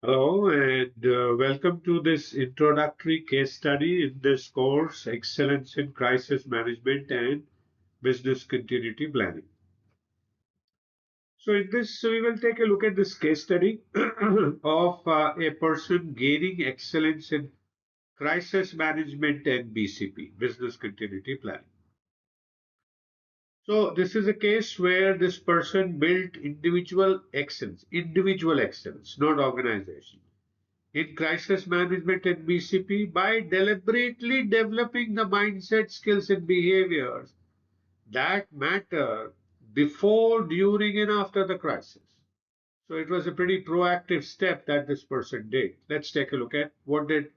Hello, and welcome to this introductory case study in this course, Excellence in Crisis Management and Business Continuity Planning. So, in this, we will take a look at this case study of a person gaining excellence in crisis management and BCP, Business Continuity Planning. So, this is a case where this person built individual excellence, not organization in crisis management and BCP by deliberately developing the mindset, skills, and behaviors that matter before, during, and after the crisis. So it was a pretty proactive step that this person did. Let's take a look at what did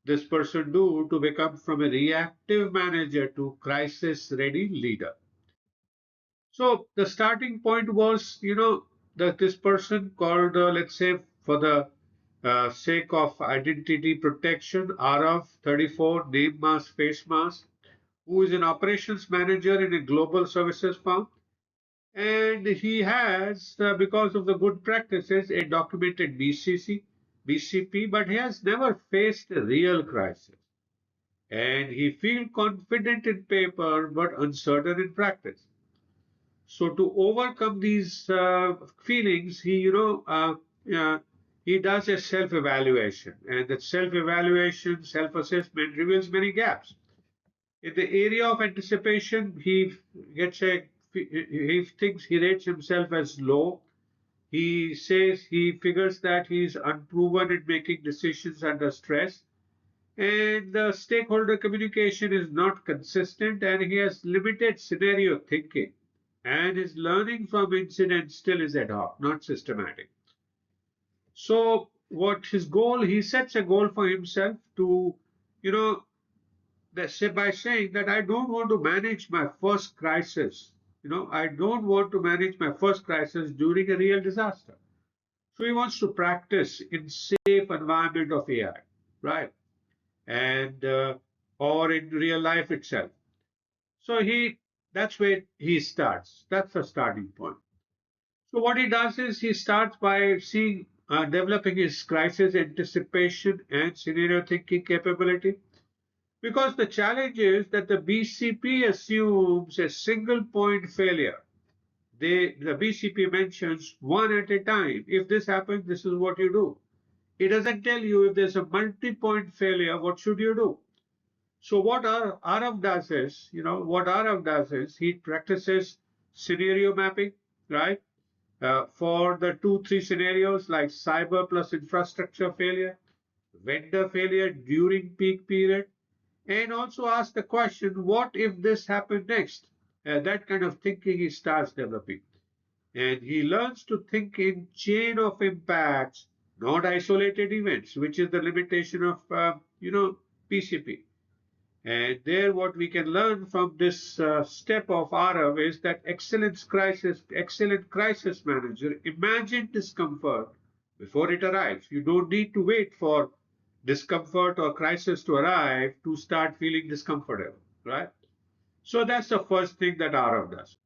this person do to become from a reactive manager to crisis ready leader. So the starting point was, that this person called, let's say, for the sake of identity protection, Arav 34, name mask, face mask, who is an operations manager in a global services firm. And he has, because of the good practices, a documented BCP, but he has never faced a real crisis. And he feels confident in paper, but uncertain in practice. So to overcome these feelings, he does a self-evaluation, and that self-evaluation, self-assessment reveals many gaps. In the area of anticipation, he thinks he rates himself as low. He says he figures that he's unproven in making decisions under stress, and the stakeholder communication is not consistent, and he has limited scenario thinking. And his learning from incidents still is ad hoc, not systematic. So, what his goal? He sets a goal for himself to, you know, by saying that I don't want to manage my first crisis. I don't want to manage my first crisis during a real disaster. So he wants to practice in safe environment of AI, right? And or in real life itself. So that's where he starts. That's the starting point. So what he does is he starts by developing his crisis anticipation and scenario thinking capability. Because the challenge is that the BCP assumes a single point failure. The BCP mentions one at a time. If this happens, this is what you do. It doesn't tell you if there's a multi-point failure, what should you do? So what Arav does is, he practices scenario mapping, right? For the 2, 3 scenarios like cyber plus infrastructure failure, vendor failure during peak period, and also ask the question, what if this happened next? That kind of thinking he starts developing. And he learns to think in chain of impacts, not isolated events, which is the limitation of, PCP. And there, what we can learn from this step of Arav is that excellent crisis manager, imagine discomfort before it arrives. You don't need to wait for discomfort or crisis to arrive to start feeling discomfortable, right? So that's the first thing that Arav does.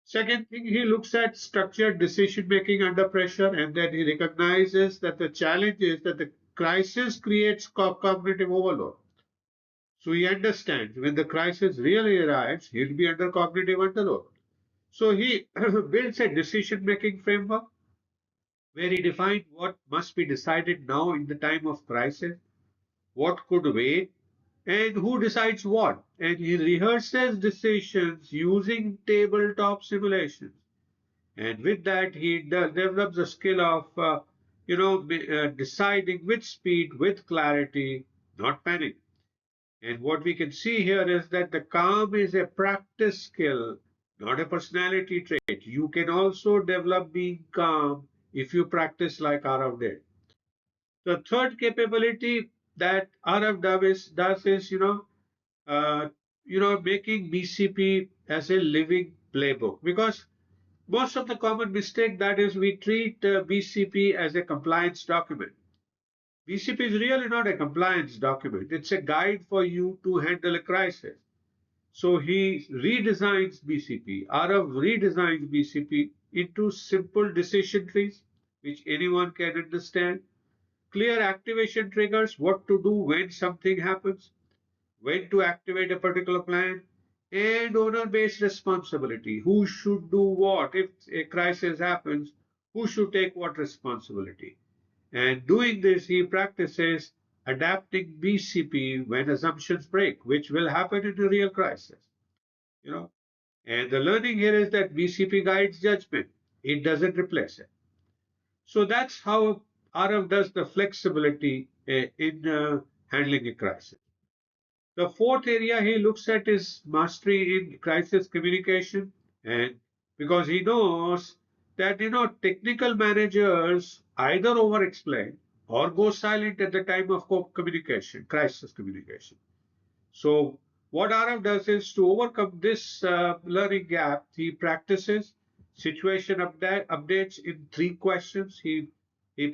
Second thing, he looks at structured decision making under pressure, and then he recognizes that the challenge is that the crisis creates cognitive overload. So he understands when the crisis really arrives, he'll be under cognitive underload. So he builds a decision making framework where he defines what must be decided now in the time of crisis, what could wait, and who decides what. And he rehearses decisions using tabletop simulations. And with that, he develops the skill of, deciding with speed, with clarity, not panic. And what we can see here is that the calm is a practice skill, not a personality trait. You can also develop being calm if you practice like Arav did. The third capability that Arav does is, making BCP as a living playbook. Because most of the common mistake that is we treat BCP as a compliance document. BCP is really not a compliance document. It's a guide for you to handle a crisis. So he redesigns BCP. Arav redesigns BCP into simple decision trees. which anyone can understand. Clear activation triggers, what to do when something happens, when to activate a particular plan, and owner-based responsibility. Who should do what? If a crisis happens, who should take what responsibility? And doing this, he practices adapting BCP when assumptions break, which will happen in a real crisis. You know, and the learning here is that BCP guides judgment; it doesn't replace it. So that's how RF does the flexibility in handling a crisis. The fourth area he looks at is mastery in crisis communication, and because he knows that technical managers either over explain or go silent at the time of communication, crisis communication. So what RF does is to overcome this learning gap, he practices situation updates in 3 questions. He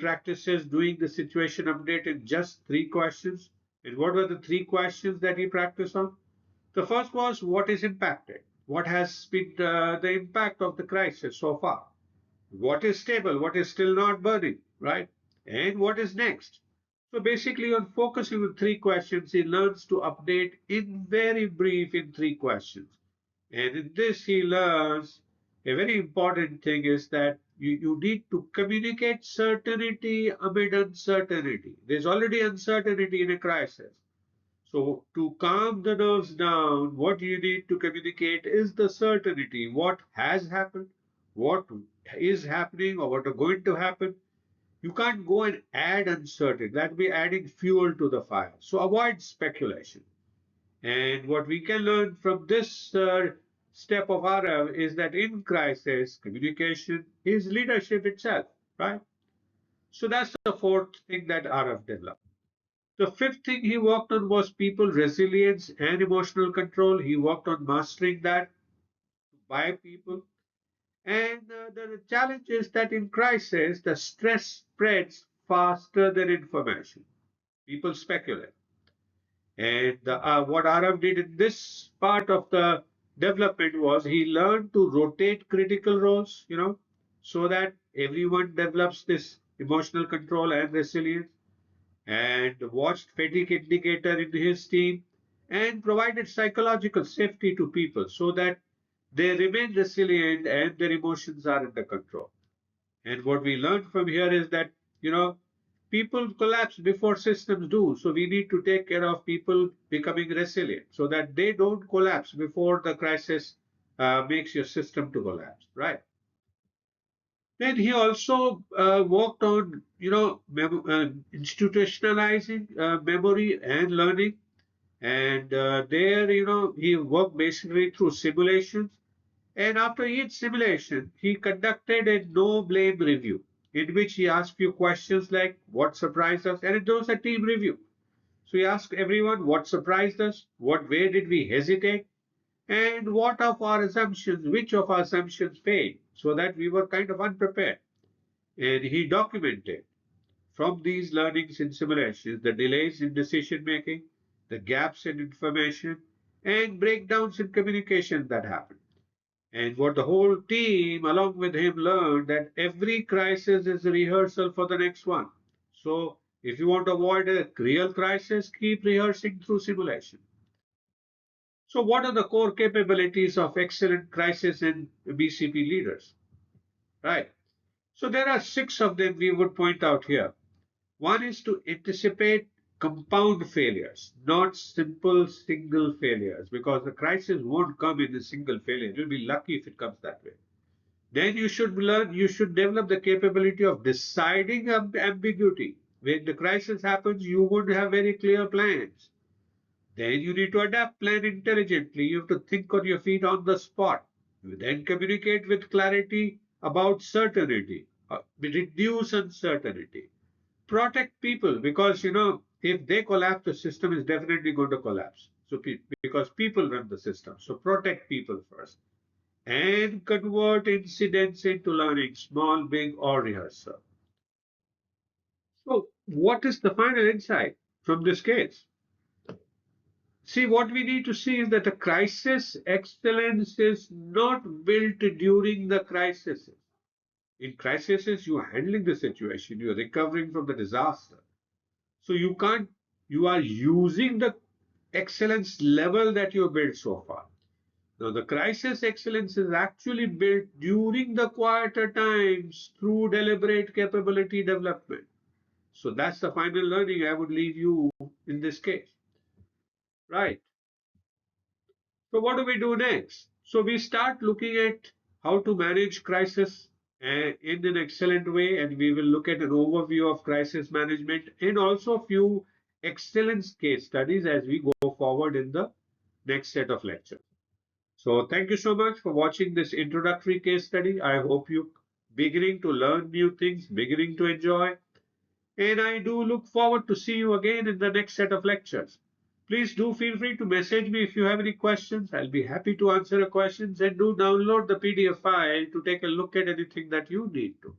practices doing the situation update in just 3 questions. And what were the 3 questions that he practiced on? The first was what is impacted? What has been the impact of the crisis so far? What is stable? What is still not burning? Right? And what is next? So basically, on focusing on 3 questions, he learns to update in very brief in 3 questions. And in this, he learns a very important thing is that you need to communicate certainty amid uncertainty. There's already uncertainty in a crisis. So, to calm the nerves down, what you need to communicate is the certainty what has happened, what is happening, or what is going to happen. You can't go and add uncertainty. That would be adding fuel to the fire. So, avoid speculation. And what we can learn from this step of Arav is that in crisis, communication is leadership itself, right? So, that's the fourth thing that Arav developed. The fifth thing he worked on was people resilience and emotional control. He worked on mastering that by people. And the challenge is that in crisis, the stress spreads faster than information. People speculate. And what Arav did in this part of the development was he learned to rotate critical roles, so that everyone develops this emotional control and resilience and watched fatigue indicator in his team and provided psychological safety to people so that they remain resilient and their emotions are under control. And what we learned from here is that, people collapse before systems do. So we need to take care of people becoming resilient so that they don't collapse before the crisis makes your system to collapse, right? Then he also worked on, institutionalizing memory and learning. And there, he worked basically through simulations. And after each simulation, he conducted a no blame review in which he asked few questions like what surprised us, and it was a team review. So he asked everyone what surprised us, what way did we hesitate, and what of our assumptions, which of our assumptions failed, so that we were kind of unprepared. And he documented from these learnings in simulations the delays in decision making, the gaps in information, and breakdowns in communication that happened. And what the whole team, along with him, learned that every crisis is a rehearsal for the next one. So, if you want to avoid a real crisis, keep rehearsing through simulation. So, what are the core capabilities of excellent crisis and BCP leaders? Right. So, there are 6 of them we would point out here. One is to anticipate compound failures, not simple single failures, because the crisis won't come in a single failure. You'll be lucky if it comes that way. Then you should develop the capability of deciding ambiguity. When the crisis happens, you would have very clear plans. Then you need to adapt plan intelligently. You have to think on your feet on the spot. You then communicate with clarity about certainty, reduce uncertainty, protect people because if they collapse, the system is definitely going to collapse. So because people run the system, so protect people first and convert incidents into learning, small, big, or rehearsal. So, what is the final insight from this case? See, what we need to see is that a crisis excellence is not built during the crisis. In crises, you are handling the situation, you are recovering from the disaster. So you are using the excellence level that you have built so far. Now, the crisis excellence is actually built during the quieter times through deliberate capability development. So that's the final learning I would leave you in this case. Right. So what do we do next? So we start looking at how to manage crisis in an excellent way, and we will look at an overview of crisis management and also a few excellence case studies as we go forward in the next set of lectures. So thank you so much for watching this introductory case study. I hope you beginning to learn new things, beginning to enjoy, and I do look forward to see you again in the next set of lectures. Please do feel free to message me if you have any questions. I'll be happy to answer your questions, and do download the PDF file to take a look at anything that you need to.